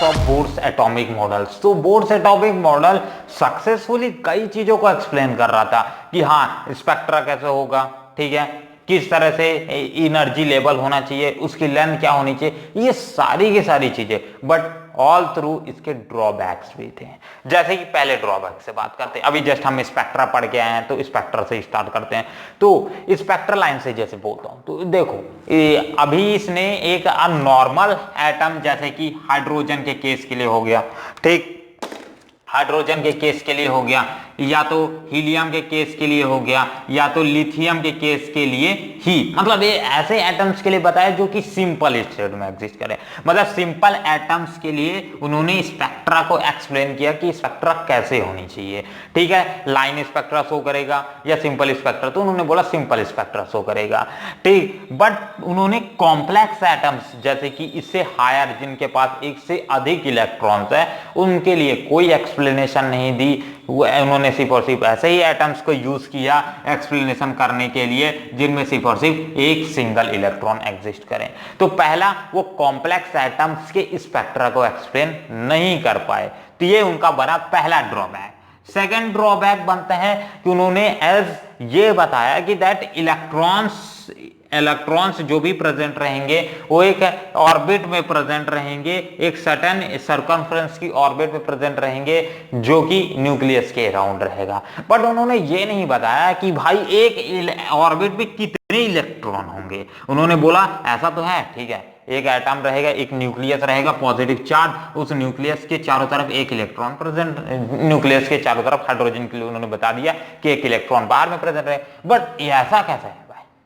Drawbacks of Bohr's atomic models. तो Bohr's atomic model successfully कई चीजों को एक्सप्लेन कर रहा था कि हाँ स्पेक्ट्रा कैसे होगा, ठीक है, किस तरह से एनर्जी लेवल होना चाहिए, उसकी लेंथ क्या होनी चाहिए, ये सारी की सारी चीजें, बट ऑल थ्रू इसके ड्रॉबैक्स भी थे। जैसे कि पहले ड्रॉबैक से बात करते हैं, अभी जस्ट हम स्पेक्ट्रा पढ़ के आए हैं तो स्पेक्ट्रा से स्टार्ट करते हैं। तो स्पेक्ट्रल लाइन से जैसे बोलता हूं तो देखो अभी इसने एक नॉर्मल एटम जैसे कि हाइड्रोजन के केस के लिए हो गया, ठीक, हाइड्रोजन के केस के लिए हो गया, या तो हीलियम के केस के लिए हो गया, या तो लिथियम के केस के लिए ही, मतलब ये ऐसे एटम्स के लिए बताया जो कि सिंपल स्टेट में एग्जिस्ट करे। मतलब सिंपल एटम्स के लिए उन्होंने स्पेक्ट्रा को एक्सप्लेन किया कि स्पेक्ट्रा कैसे होनी चाहिए, ठीक है, लाइन स्पेक्ट्रा शो करेगा या सिंपल स्पेक्ट्रा, तो उन्होंने बोला सिंपल स्पेक्ट्रा शो करेगा, ठीक। बट उन्होंने कॉम्प्लेक्स एटम्स जैसे कि इससे हायर जिनके पास एक से अधिक इलेक्ट्रॉन्स है उनके लिए कोई एक्सप्लेनेशन नहीं दी। उन्होंने सिर्फ और सिर्फ ऐसे ही एटम्स को यूज किया एक्सप्लेनेशन करने के लिए जिनमें सिर्फ और सिर्फ एक सिंगल इलेक्ट्रॉन एग्जिस्ट करें। तो पहला वो कॉम्प्लेक्स एटम्स के स्पेक्ट्रा को एक्सप्लेन नहीं कर पाए, तो ये उनका बना पहला ड्रॉबैक। सेकेंड ड्रॉबैक बनता है कि उन्होंने एज ये बताया कि दैट इलेक्ट्रॉन्स जो भी प्रेजेंट रहेंगे वो एक ऑर्बिट में प्रेजेंट रहेंगे, एक सर्टेन सर्कमफ्रेंस की ऑर्बिट में प्रेजेंट रहेंगे जो कि न्यूक्लियस के अराउंड रहेगा। बट उन्होंने ये नहीं बताया कि भाई एक ऑर्बिट में कितने इलेक्ट्रॉन होंगे। उन्होंने बोला ऐसा तो है, ठीक है, एक एटम रहेगा, एक न्यूक्लियस रहेगा पॉजिटिव चार्ज, उस न्यूक्लियस के चारों तरफ एक इलेक्ट्रॉन प्रेजेंट, न्यूक्लियस के चारों तरफ हाइड्रोजन के लिए उन्होंने बता दिया कि एक इलेक्ट्रॉन बाहर में प्रेजेंट रहे। बट ऐसा कैसा है,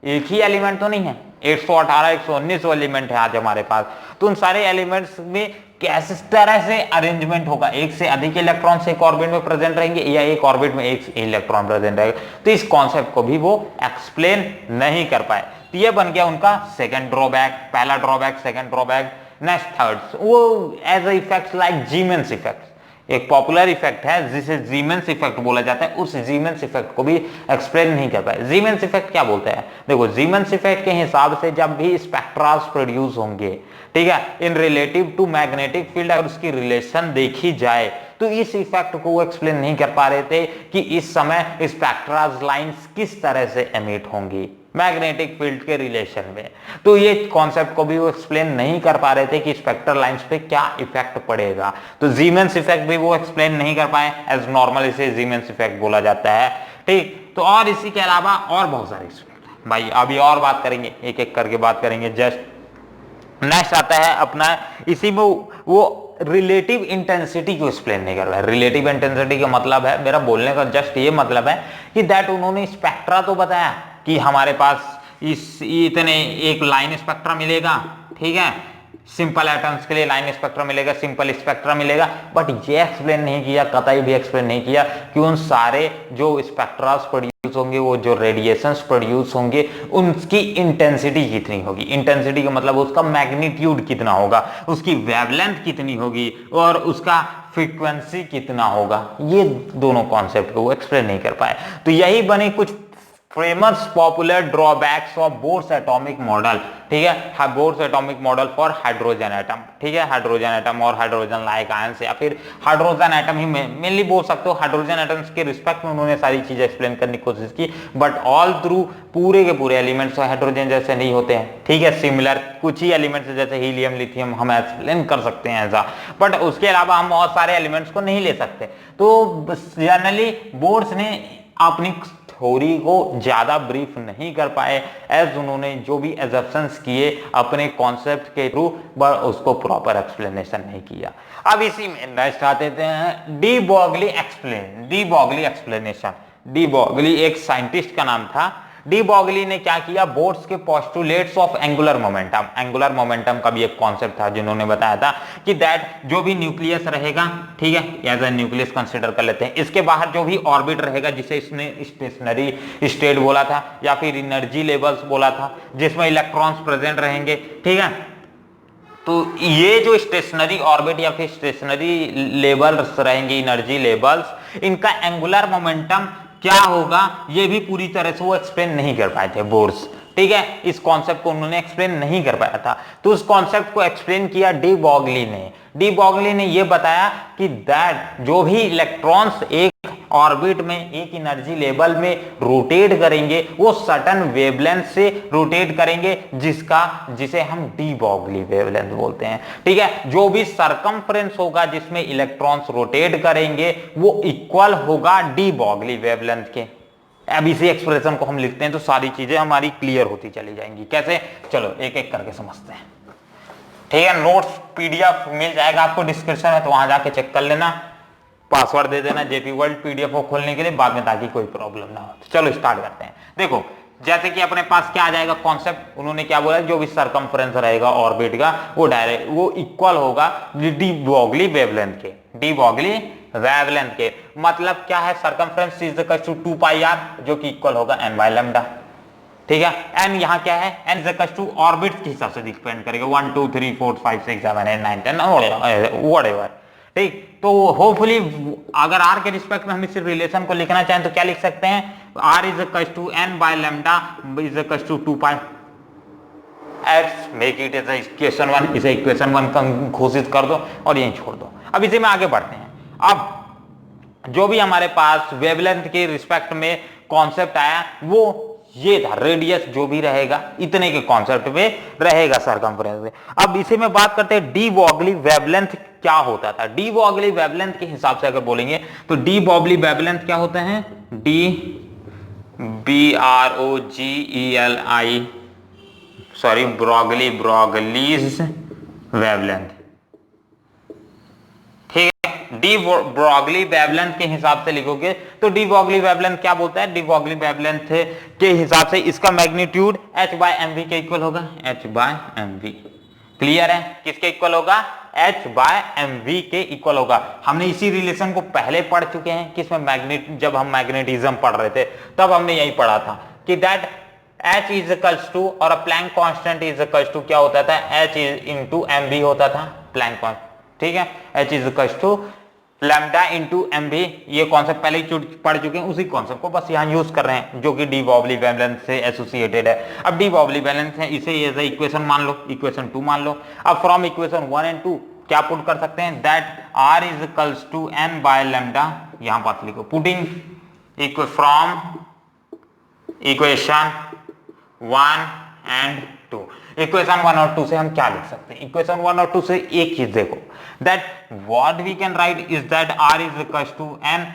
एक ही एलिमेंट तो नहीं है, 118 119 एलिमेंट है आज हमारे पास, तो उन सारे एलिमेंट्स में किस तरह से अरेंजमेंट होगा, एक से अधिक इलेक्ट्रॉन एक ऑर्बिट में प्रेजेंट रहेंगे या एक ऑर्बिट में एक इलेक्ट्रॉन प्रेजेंट रहेगा, तो इस कॉन्सेप्ट को भी वो एक्सप्लेन नहीं कर पाए। तो ये बन गया उनका सेकंड ड्रॉबैक, पहला drawback, second drawback. Next third, वो edge effect like Zeeman's effect, एक पॉपुलर इफेक्ट है जिसे जीमेंस इफेक्ट बोला जाता है, उस जीमेंस इफेक्ट को भी एक्सप्लेन नहीं कर पाए। जीमेंस इफेक्ट क्या बोलते हैं, देखो जीमेंस इफेक्ट के हिसाब से जब भी स्पेक्ट्रास प्रोड्यूस होंगे, ठीक है, इन रिलेटिव टू मैग्नेटिक फील्ड अगर उसकी रिलेशन देखी जाए तो इस इफेक्ट को वो एक्सप्लेन नहीं कर पा रहे थे कि इस समय स्पेक्ट्रास लाइंस किस तरह से एमिट होंगी मैग्नेटिक फील्ड के रिलेशन में। तो ये कॉन्सेप्ट को भी वो एक्सप्लेन नहीं कर पा रहे थे कि स्पेक्ट्रल लाइंस पे क्या इफेक्ट पड़ेगा, तो जीमेंस इफेक्ट भी वो एक्सप्लेन नहीं कर पाए, एज नॉर्मल इसे जीमेंस इफेक्ट बोला जाता है, ठीक। तो और इसी के अलावा और बहुत सारे इफेक्ट है भाई, अभी और बात करेंगे, एक एक करके बात करेंगे। जस्ट नेक्स्ट आता है अपना, इसी में वो रिलेटिव इंटेंसिटी को एक्सप्लेन नहीं कर रहा है। रिलेटिव इंटेंसिटी का मतलब है, मेरा बोलने का जस्ट ये मतलब है कि दैट उन्होंने स्पेक्ट्रा तो बताया कि हमारे पास इस इतने एक लाइन स्पेक्ट्रा मिलेगा, ठीक है, सिंपल एटम्स के लिए लाइन स्पेक्ट्रा मिलेगा, सिंपल स्पेक्ट्रा मिलेगा, बट ये एक्सप्लेन नहीं किया, कतई भी एक्सप्लेन नहीं किया कि उन सारे जो स्पेक्ट्रास प्रोड्यूस होंगे, वो जो रेडिएशंस प्रोड्यूस होंगे, उनकी इंटेंसिटी कितनी होगी। इंटेंसिटी का मतलब उसका मैग्नीट्यूड कितना होगा, उसकी वेवलेंथ कितनी होगी और उसका फ्रीक्वेंसी कितना होगा, ये दोनों कॉन्सेप्ट को वो एक्सप्लेन नहीं कर पाए। तो यही बने कुछ famous popular drawbacks of Bohr's atomic model, ठीक है, Bohr's atomic model for hydrogen atom, ठीक है, हाइड्रोजन एटम और हाइड्रोजन लाइक आयंस, या फिर हाइड्रोजन एटम ही मेनली बोल सकते हो। हाइड्रोजन एटम्स के रिस्पेक्ट में उन्होंने सारी चीजें एक्सप्लेन करने की कोशिश की, बट ऑल थ्रू पूरे के पूरे एलिमेंट्स हाइड्रोजन जैसे नहीं होते हैं, ठीक है, सिमिलर कुछ ही एलिमेंट्स जैसे हीलियम लिथियम हम एक्सप्लेन कर सकते हैं ऐसा, बट उसके अलावा हम बहुत सारे एलिमेंट्स को नहीं ले सकते। तो जनरली बोर्स ने अपनी थ्योरी को ज्यादा ब्रीफ नहीं कर पाए, एज उन्होंने जो भी एजम्पशंस किए अपने कॉन्सेप्ट के थ्रू, बट उसको प्रॉपर एक्सप्लेनेशन नहीं किया। अब इसी में नेक्स्ट आते हैं de Broglie explanation. De Broglie एक साइंटिस्ट का नाम था। डी ब्रोगली ने क्या किया, बोर्स के पोस्टुलेट्स ऑफ एंगुलर मोमेंटम का भी एक कॉन्सेप्ट था जिन्होंने बताया था कि दैट जो भी न्यूक्लियस रहेगा, ठीक है, एज ए न्यूक्लियस कंसीडर कर लेते हैं, इसके बाहर जो भी ऑर्बिट रहेगा जिसे इसने स्टेशनरी स्टेट बोला था या फिर एनर्जी लेवल्स बोला था, जिसमें इलेक्ट्रॉन्स प्रेजेंट रहेंगे, ठीक है, तो ये जो स्टेशनरी ऑर्बिट या फिर स्टेशनरी लेवल्स रहेंगे, एनर्जी लेवल्स, इनका एंगुलर मोमेंटम क्या होगा ये भी पूरी तरह से वो एक्सप्लेन नहीं कर पाए थे बोर्स, ठीक है, इस कॉन्सेप्ट को उन्होंने एक्सप्लेन नहीं कर पाया था। तो उस कॉन्सेप्ट को एक्सप्लेन किया डी ब्रोगली ने। डी ब्रॉगली ने यह बताया कि दैट जो भी इलेक्ट्रॉन्स एक ऑर्बिट में एक एनर्जी लेवल में रोटेट करेंगे वो सर्टेन वेवलेंथ से रोटेट करेंगे जिसे हम डी ब्रॉगली वेवलेंथ बोलते हैं। ठीक है, जो भी सरकमफ्रेंस होगा जिसमें इलेक्ट्रॉन्स रोटेट करेंगे वो इक्वल होगा डी ब्रॉगली वेवलेंथ के। अब इसी एक्सप्रेशन को हम लिखते हैं तो सारी चीजें हमारी क्लियर होती चली जाएंगी। कैसे, चलो एक एक करके समझते हैं। ठीक है, नोट्स पीडीएफ मिल जाएगा आपको डिस्क्रिप्शन में, तो वहां जाके चेक कर लेना, पासवर्ड दे देना जेपी वर्ल्ड पीडीएफ को खोलने के लिए बाद में, ताकि कोई प्रॉब्लम ना हो। तो चलो स्टार्ट करते हैं। देखो जैसे कि अपने पास क्या आ जाएगा कॉन्सेप्ट, उन्होंने क्या बोला, जो भी सरकमफ्रेंस रहेगा ऑर्बिट का वो इक्वल होगा डी ब्रॉगली वेवलेंथ के। डी ब्रॉगली वेवलेंथ के मतलब क्या है, circumference is equal to 2 pi r जो कि इक्वल होगा n बाय लैम्डा। ठीक है, एन यहाँ क्या है, n is equal to orbit के हिसाब से डिपेंड करेगा, 1 2 3 4 5 6 7 8 9 10 व्हाटएवर। ठीक, तो होपफुली अगर r के रिस्पेक्ट में हम इस रिलेशन को लिखना चाहें तो क्या लिख सकते हैं, r is equal to n by lambda is equal to 2 pi h, make it as equation 1। इसे इक्वेशन 1 का घोषित कर दो और यहीं छोड़ दो। अब इसी में आगे बढ़ते हैं। अब जो भी हमारे पास वेवलेंथ के रिस्पेक्ट में कॉन्सेप्ट आया वो ये था, रेडियस जो भी रहेगा इतने के कॉन्सेप्ट में रहेगा सरकमफ्रेंस में। अब इसी में बात करते हैं डी ब्रॉगली वेवलेंथ क्या होता था। डी ब्रॉगली वेवलेंथ के हिसाब से अगर बोलेंगे तो डी ब्रॉगली वेवलेंथ क्या होता है, D BROGLI sorry Broglie's wavelength. ठीक है, डी ब्रॉगली वेवलेंथ के हिसाब से लिखोगे तो डी ब्रॉगली वेवलेंथ क्या बोलता है, डी ब्रॉगली वेवलेंथ के हिसाब से इसका मैग्नीट्यूड h/mv के इक्वल होगा, h/mv। क्लियर है, किसके इक्वल होगा, h/mv के इक्वल होगा। हमने इसी रिलेशन को पहले पढ़ चुके हैं, किसमें जब हम मैग्नेटिज्म पढ़ रहे थे तब हमने यही पढ़ा था कि that H is equals to और Planck constant is equals to क्या होता था, H इंटू mv होता था प्लैंक कांस्टेंट। ठीक है, H is equals to lambda into mv, ये कॉन्सेप्ट पहले ही पढ़ चुके हैं, उसी कॉन्सेप्ट को बस यहाँ यूज कर रहे हैं जो कि डी ब्रॉगली वेवलेंथ से एसोसिएटेड है। अब डी ब्रॉगली वेवलेंथ है, इसे एज इक्वेशन मान लो, इक्वेशन 2 मान लो। अब फ्रॉम इक्वेशन 1 एंड 2 क्या पुट कर सकते हैं, that r is equals to n by lambda, यहां पास लिखो, putting from equation 1 and 2। Equation 1 और 2 से हम क्या लिख सकते हैं, इक्वेशन 1 और 2 से एक चीज देखो, that what we can write is that r is equal to n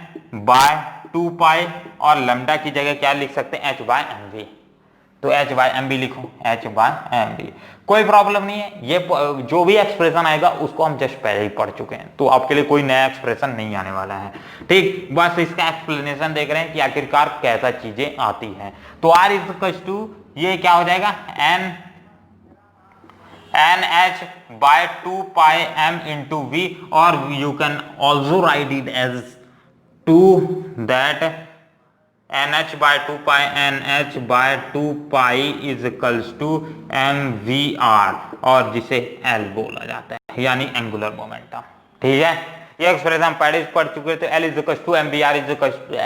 by 2 pi और लैम्डा की जगह क्या लिख सकते हैं, h/mv। तो h/mv लिखो, h/mv, कोई प्रॉब्लम नहीं है। ये जो भी एक्सप्रेशन आएगा उसको हम जस्ट पहले ही पढ़ चुके हैं, तो आपके लिए कोई नया एक्सप्रेशन नहीं आने वाला है। ठीक, बस इसका एक्सप्लेनेशन देख रहे हैं कि आखिरकार कैसा चीजें आती हैं। तो r इज इक्वल टू ये क्या हो जाएगा, NH by 2 pi m into v, और you can also write it as 2 that NH by 2 pi NH by 2 pi is equals to mvr, और जिसे L बोला जाता है यानी एंगुलर मोमेंटम। ठीक है, ये एक्सप्रेशन पहले पढ़ चुके थे, L is equals to mvr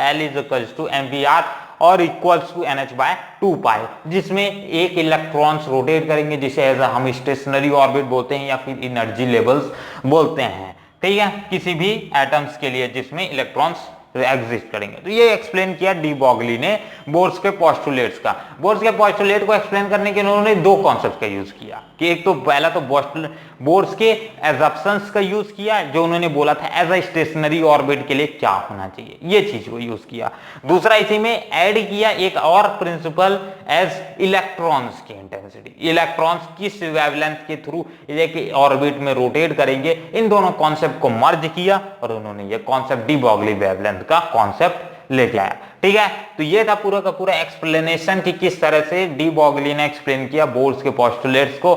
L is equals to mvr और equals to NH by 2 pi, जिसमें एक इलेक्ट्रॉन्स रोटेट करेंगे जिसे हम स्टेशनरी ऑर्बिट बोलते हैं या फिर एनर्जी लेवल्स बोलते हैं। ठीक है, किसी भी एटम्स के लिए जिसमें इलेक्ट्रॉन्स एग्जिस्ट करेंगे। तो ये एक्सप्लेन किया डी ब्रॉगली ने बोर्स के पोस्टुलेट्स का। बोर्स के पोस्टुलेट को एक्सप्लेन करने के लिए उन्होंने दो कॉन्सेप्ट का यूज किया कि एक तो पहला तो बोर्स के एजम्पशंस का यूज किया, जो उन्होंने बोला था एज अ स्टेशनरी ऑर्बिट के लिए क्या होना चाहिए, ये चीज को यूज किया। दूसरा इसी में ऐड किया एक और प्रिंसिपल एज इलेक्ट्रॉन्स की इंटेंसिटी, इलेक्ट्रॉन्स किस वेवलेंथ के थ्रू एक ऑर्बिट में रोटेट करेंगे, इन दोनों कॉन्सेप्ट को मर्ज किया और उन्होंने ये कॉन्सेप्ट डी ब्रॉगली वेवलेंथ का कॉन्सेप्ट लेके आया। ठीक है, तो ये था पूरा का पूरा एक्सप्लेनेशन कि किस तरह से डी ब्रॉगली ने एक्सप्लेन किया बोर्स के पोस्टुलेट्स को।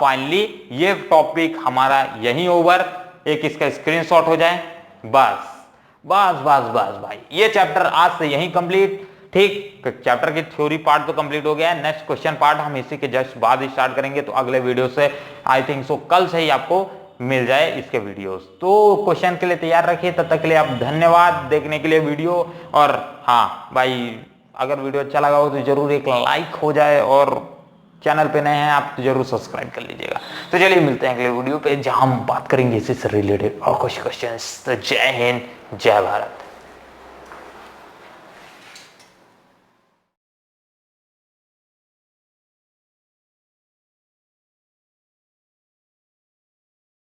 फाइनली ये टॉपिक हमारा यहीं ओवर, एक इसका स्क्रीनशॉट हो जाए, बस बस बस बस भाई, ये चैप्टर आज से यहीं कंप्लीट। ठीक, चैप्टर की थ्योरी पार्ट तो कंप्लीट हो गया है, नेक्स्ट क्वेश्चन पार्ट हम इसी के जस्ट बाद स्टार्ट करेंगे। तो अगले वीडियो से आई थिंक सो कल से ही आपको मिल जाए इसके वीडियोस। तो क्वेश्चन के लिए तैयार रखिए, तब तक के लिए आप धन्यवाद देखने के लिए वीडियो। और हाँ भाई, अगर वीडियो अच्छा लगा हो तो जरूर एक लाइक हो जाए और चैनल पे नए हैं आप तो जरूर सब्सक्राइब कर लीजिएगा। तो चलिए मिलते हैं अगले वीडियो पे जहां हम बात करेंगे इससे रिलेटेड और कुछ क्वेश्चंस। तो जय हिंद, जय भारत।